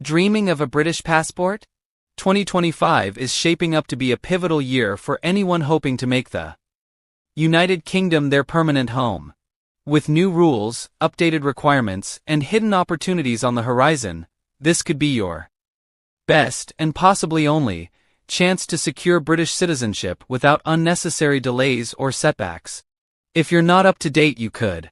Dreaming of a British passport? 2025 is shaping up to be a pivotal year for anyone hoping to make the United Kingdom their permanent home. With new rules, updated requirements, and hidden opportunities on the horizon, this could be your best, and possibly only, chance to secure British citizenship without unnecessary delays or setbacks. If you're not up to date, you could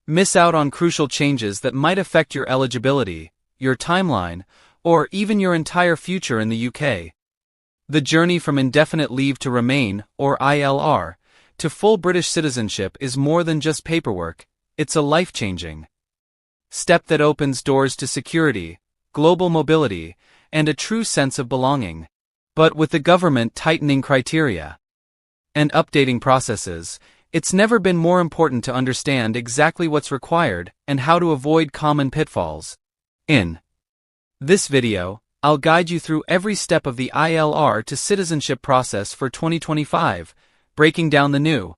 miss out on crucial changes that might affect your eligibility, your timeline, or even your entire future in the UK. The journey from indefinite leave to remain, or ILR, to full British citizenship is more than just paperwork. It's a life-changing step that opens doors to security, global mobility, and a true sense of belonging. But with the government tightening criteria and updating processes, it's never been more important to understand exactly what's required and how to avoid common pitfalls. In this video, I'll guide you through every step of the ILR to citizenship process for 2025, breaking down the new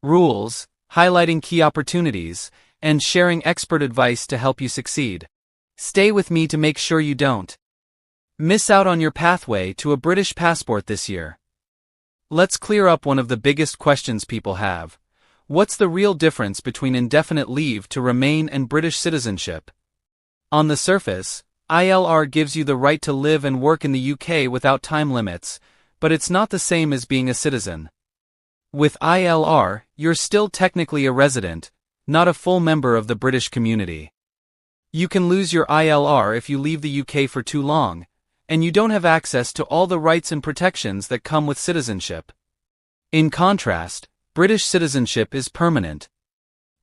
rules, highlighting key opportunities, and sharing expert advice to help you succeed. Stay with me to make sure you don't miss out on your pathway to a British passport this year. Let's clear up one of the biggest questions people have. What's the real difference between indefinite leave to remain and British citizenship? On the surface, ILR gives you the right to live and work in the UK without time limits, but it's not the same as being a citizen. With ILR, you're still technically a resident, not a full member of the British community. You can lose your ILR if you leave the UK for too long, and you don't have access to all the rights and protections that come with citizenship. In contrast, British citizenship is permanent.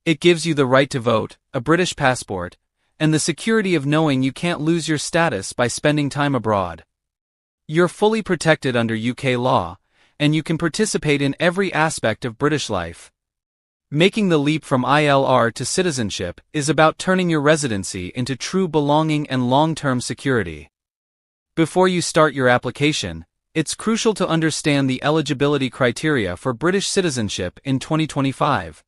It gives you the right to vote, a British passport, and the security of knowing you can't lose your status by spending time abroad. You're fully protected under UK law, and you can participate in every aspect of British life. Making the leap from ILR to citizenship is about turning your residency into true belonging and long-term security. Before you start your application, it's crucial to understand the eligibility criteria for British citizenship in 2025.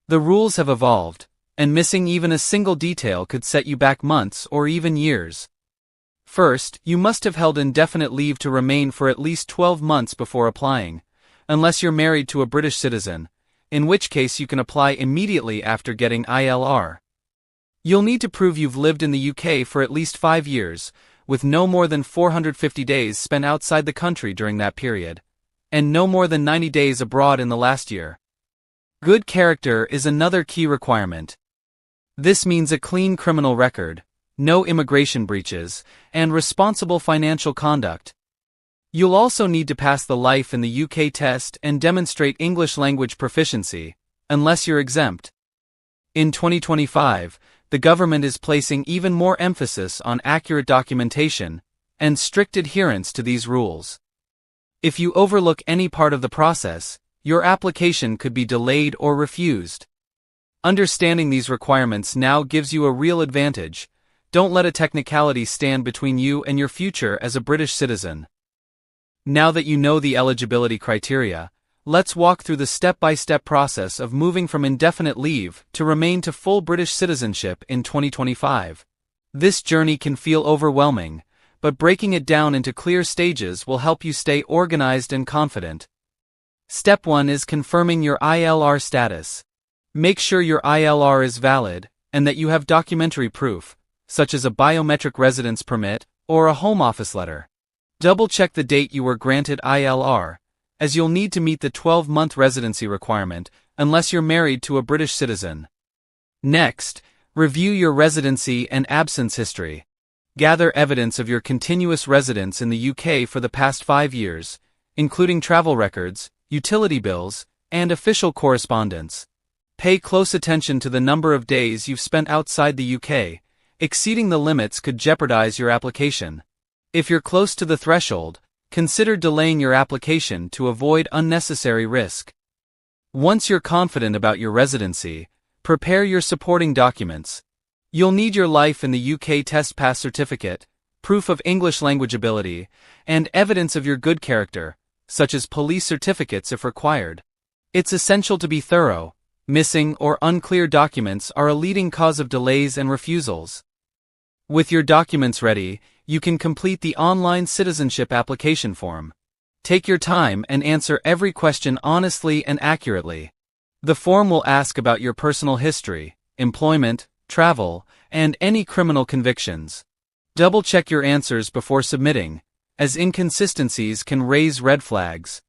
The rules have evolved, and missing even a single detail could set you back months or even years. First, you must have held indefinite leave to remain for at least 12 months before applying, unless you're married to a British citizen, in which case you can apply immediately after getting ILR. You'll need to prove you've lived in the UK for at least 5 years, with no more than 450 days spent outside the country during that period, and no more than 90 days abroad in the last year. Good character is another key requirement. This means a clean criminal record, no immigration breaches, and responsible financial conduct. You'll also need to pass the Life in the UK test and demonstrate English language proficiency, unless you're exempt. In 2025, the government is placing even more emphasis on accurate documentation and strict adherence to these rules. If you overlook any part of the process, your application could be delayed or refused. Understanding these requirements now gives you a real advantage. Don't let a technicality stand between you and your future as a British citizen. Now that you know the eligibility criteria, let's walk through the step-by-step process of moving from indefinite leave to remain to full British citizenship in 2025. This journey can feel overwhelming, but breaking it down into clear stages will help you stay organized and confident. Step 1 is confirming your ILR status. Make sure your ILR is valid, and that you have documentary proof, such as a biometric residence permit or a Home Office letter. Double-check the date you were granted ILR, as you'll need to meet the 12-month residency requirement unless you're married to a British citizen. Next, review your residency and absence history. Gather evidence of your continuous residence in the UK for the past 5 years, including travel records, utility bills, and official correspondence. Pay close attention to the number of days you've spent outside the UK. Exceeding the limits could jeopardize your application. If you're close to the threshold, consider delaying your application to avoid unnecessary risk. Once you're confident about your residency, prepare your supporting documents. You'll need your Life in the UK test pass certificate, proof of English language ability, and evidence of your good character, such as police certificates if required. It's essential to be thorough. Missing or unclear documents are a leading cause of delays and refusals. With your documents ready, you can complete the online citizenship application form. Take your time and answer every question honestly and accurately. The form will ask about your personal history, employment, travel, and any criminal convictions. Double-check your answers before submitting, as inconsistencies can raise red flags.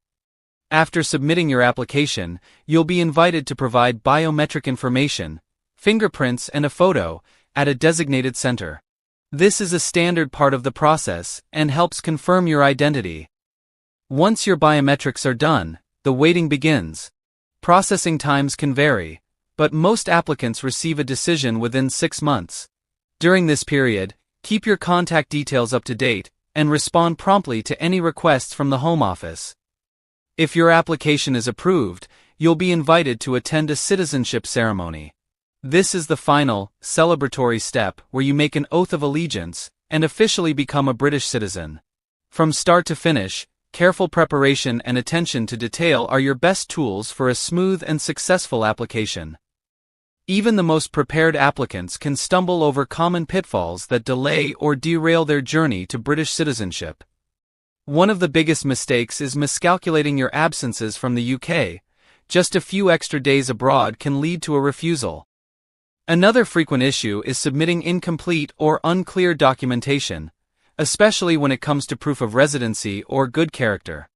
After submitting your application, you'll be invited to provide biometric information, fingerprints and a photo, at a designated center. This is a standard part of the process and helps confirm your identity. Once your biometrics are done, the waiting begins. Processing times can vary, but most applicants receive a decision within 6 months. During this period, keep your contact details up to date and respond promptly to any requests from the Home Office. If your application is approved, you'll be invited to attend a citizenship ceremony. This is the final, celebratory step where you make an oath of allegiance and officially become a British citizen. From start to finish, careful preparation and attention to detail are your best tools for a smooth and successful application. Even the most prepared applicants can stumble over common pitfalls that delay or derail their journey to British citizenship. One of the biggest mistakes is miscalculating your absences from the UK. Just a few extra days abroad can lead to a refusal. Another frequent issue is submitting incomplete or unclear documentation, especially when it comes to proof of residency or good character.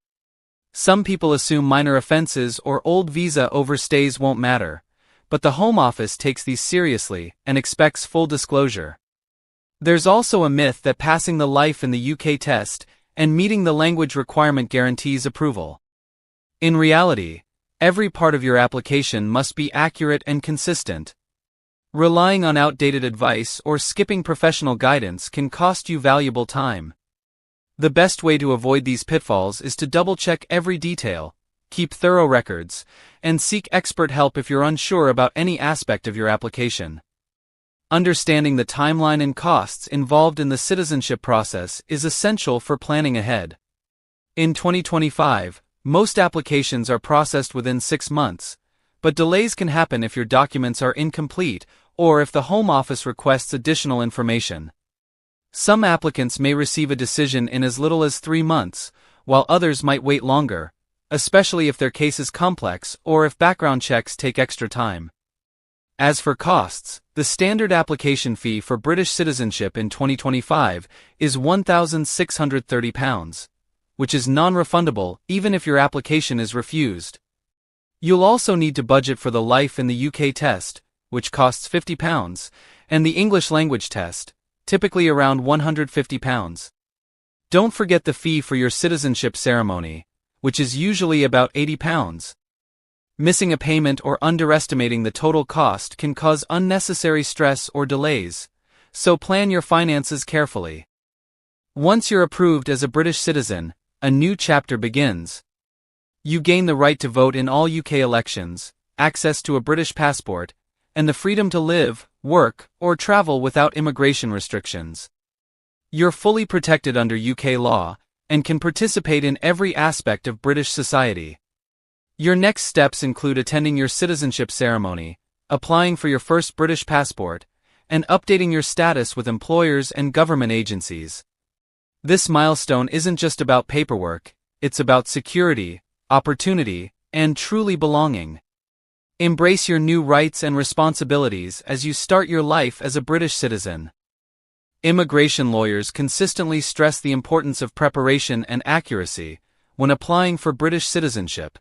Some people assume minor offenses or old visa overstays won't matter, but the Home Office takes these seriously and expects full disclosure. There's also a myth that passing the Life in the UK test and meeting the language requirement guarantees approval. In reality, every part of your application must be accurate and consistent. Relying on outdated advice or skipping professional guidance can cost you valuable time. The best way to avoid these pitfalls is to double-check every detail, keep thorough records, and seek expert help if you're unsure about any aspect of your application. Understanding the timeline and costs involved in the citizenship process is essential for planning ahead. In 2025, most applications are processed within 6 months, but delays can happen if your documents are incomplete or if the Home Office requests additional information. Some applicants may receive a decision in as little as 3 months, while others might wait longer, especially if their case is complex or if background checks take extra time. As for costs, the standard application fee for British citizenship in 2025 is £1,630, which is non-refundable even if your application is refused. You'll also need to budget for the Life in the UK test, which costs £50, and the English language test, typically around £150. Don't forget the fee for your citizenship ceremony, which is usually about £80. Missing a payment or underestimating the total cost can cause unnecessary stress or delays, so plan your finances carefully. Once you're approved as a British citizen, a new chapter begins. You gain the right to vote in all UK elections, access to a British passport, and the freedom to live, work, or travel without immigration restrictions. You're fully protected under UK law, and can participate in every aspect of British society. Your next steps include attending your citizenship ceremony, applying for your first British passport, and updating your status with employers and government agencies. This milestone isn't just about paperwork, it's about security, opportunity, and truly belonging. Embrace your new rights and responsibilities as you start your life as a British citizen. Immigration lawyers consistently stress the importance of preparation and accuracy when applying for British citizenship.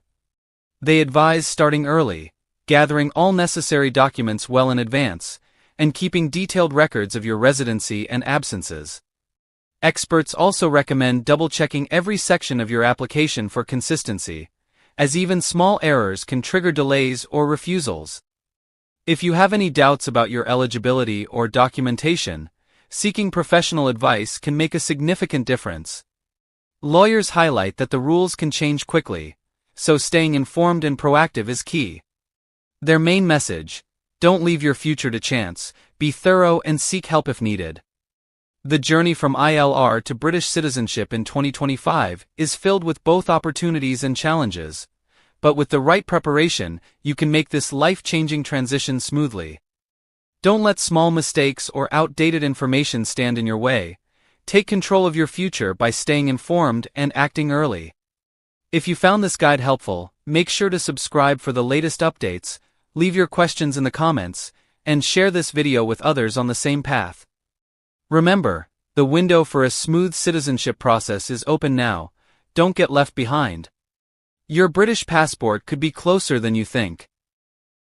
They advise starting early, gathering all necessary documents well in advance, and keeping detailed records of your residency and absences. Experts also recommend double-checking every section of your application for consistency, as even small errors can trigger delays or refusals. If you have any doubts about your eligibility or documentation, seeking professional advice can make a significant difference. Lawyers highlight that the rules can change quickly, so staying informed and proactive is key. Their main message: don't leave your future to chance, be thorough and seek help if needed. The journey from ILR to British citizenship in 2025 is filled with both opportunities and challenges, but with the right preparation, you can make this life-changing transition smoothly. Don't let small mistakes or outdated information stand in your way. Take control of your future by staying informed and acting early. If you found this guide helpful, make sure to subscribe for the latest updates, leave your questions in the comments, and share this video with others on the same path. Remember, the window for a smooth citizenship process is open now. Don't get left behind. Your British passport could be closer than you think.